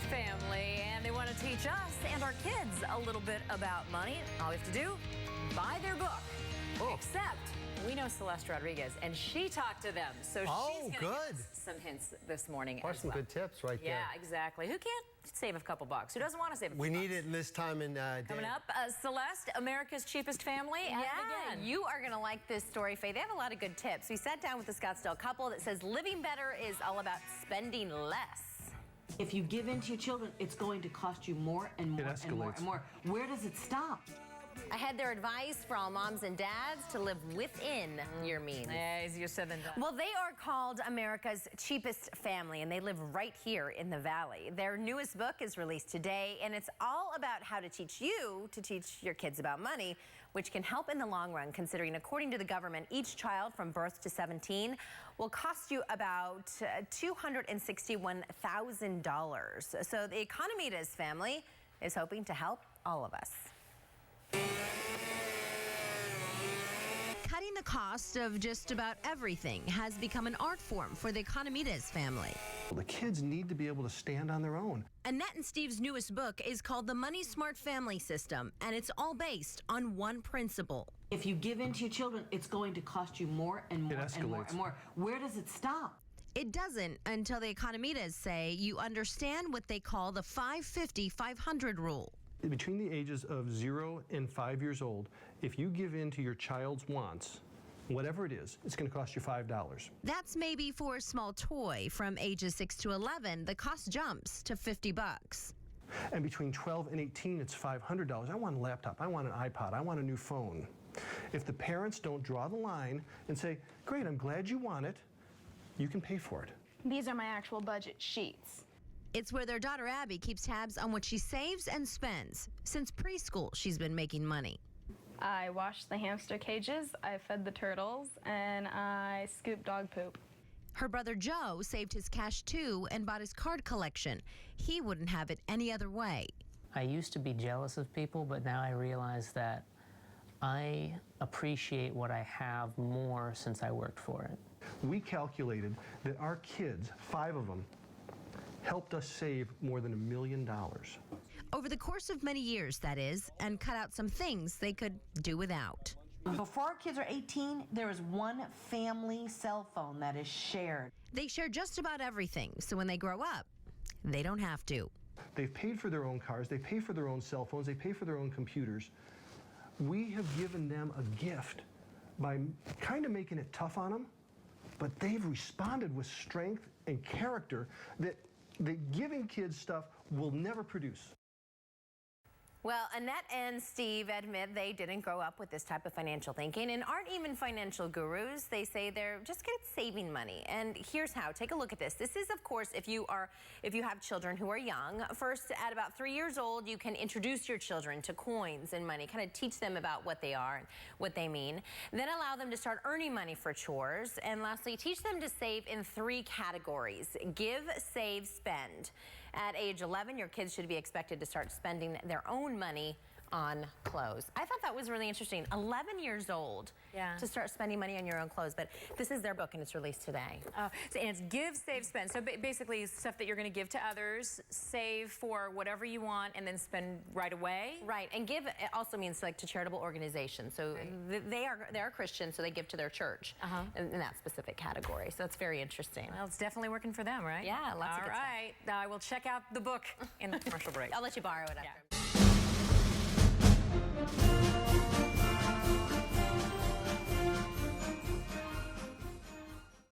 family, and they want to teach us and our kids a little bit about money. All we have to do, buy their book. Oh. Except we know Celeste Rodriguez, and she talked to them, so she's going to give us some hints this morning. Some good tips right there. Yeah, exactly. Who can't save a couple bucks? Who doesn't want to save a couple bucks? We need it this time in Coming up, Celeste, America's cheapest family. Yeah, you are going to like this story, Faye. They have a lot of good tips. We sat down with the Scottsdale couple that says living better is all about spending less. If you give in to your children, it's going to cost you more and more and more and more. Where does it stop? I had their advice for all moms and dads to live within your means. Yeah, easier said than done. Well, they are called America's cheapest family, and they live right here in the Valley. Their newest book is released today, and it's all about how to teach you to teach your kids about money, which can help in the long run, considering, according to the government, each child from birth to 17 will cost you about $261,000. So the Economides family is hoping to help all of us. Cutting the cost of just about everything has become an art form for the Economides family. The kids need to be able to stand on their own. Annette and Steve's newest book is called The MoneySmart Family System, and it's all based on one principle. If you give in to your children, it's going to cost you more and more and more and more. Where does it stop? It doesn't until the Economides say you understand what they call the 550-500 rule. Between the ages of 0 and 5 years old, if you give in to your child's wants, whatever it is, it's going to cost you $5. That's maybe for a small toy. From ages 6 to 11, the cost jumps to $50. And between 12 and 18, it's $500. I want a laptop. I want an iPod. I want a new phone. If the parents don't draw the line and say, great, I'm glad you want it, you can pay for it. These are my actual budget sheets. It's where their daughter Abby keeps tabs on what she saves and spends. Since preschool, she's been making money. I washed the hamster cages, I fed the turtles, and I scooped dog poop. Her brother Joe saved his cash too and bought his card collection. He wouldn't have it any other way. I used to be jealous of people, but now I realize that I appreciate what I have more since I worked for it. We calculated that our kids, 5 of them, helped us save more than $1 million. Over the course of many years, that is, and cut out some things they could do without. Before our kids are 18, there is one family cell phone that is shared. They share just about everything, so when they grow up, they don't have to. They've paid for their own cars, they pay for their own cell phones, they pay for their own computers. We have given them a gift by kind of making it tough on them, but they've responded with strength and character that giving kids stuff will never produce. Well, Annette and Steve admit they didn't grow up with this type of financial thinking and aren't even financial gurus. They say they're just good at saving money. And here's how. Take a look at this. This is, of course, if you have children who are young. First, at about 3 years old, you can introduce your children to coins and money, kind of teach them about what they are and what they mean. Then allow them to start earning money for chores. And lastly, teach them to save in 3 categories: give, save, spend. At age 11, your kids should be expected to start spending their own money on clothes. I thought that was really interesting. 11 years old to start spending money on your own clothes. But this is their book, and it's released today. And it's give, save, spend. So basically stuff that you're going to give to others, save for whatever you want, and then spend right away. Right, and give also means like to charitable organizations. So they are Christian, so they give to their church in that specific category. So it's very interesting. Well, it's definitely working for them, right? Yeah, lots of good stuff. All right, I will check out the book in the commercial break. I'll let you borrow it after. Yeah.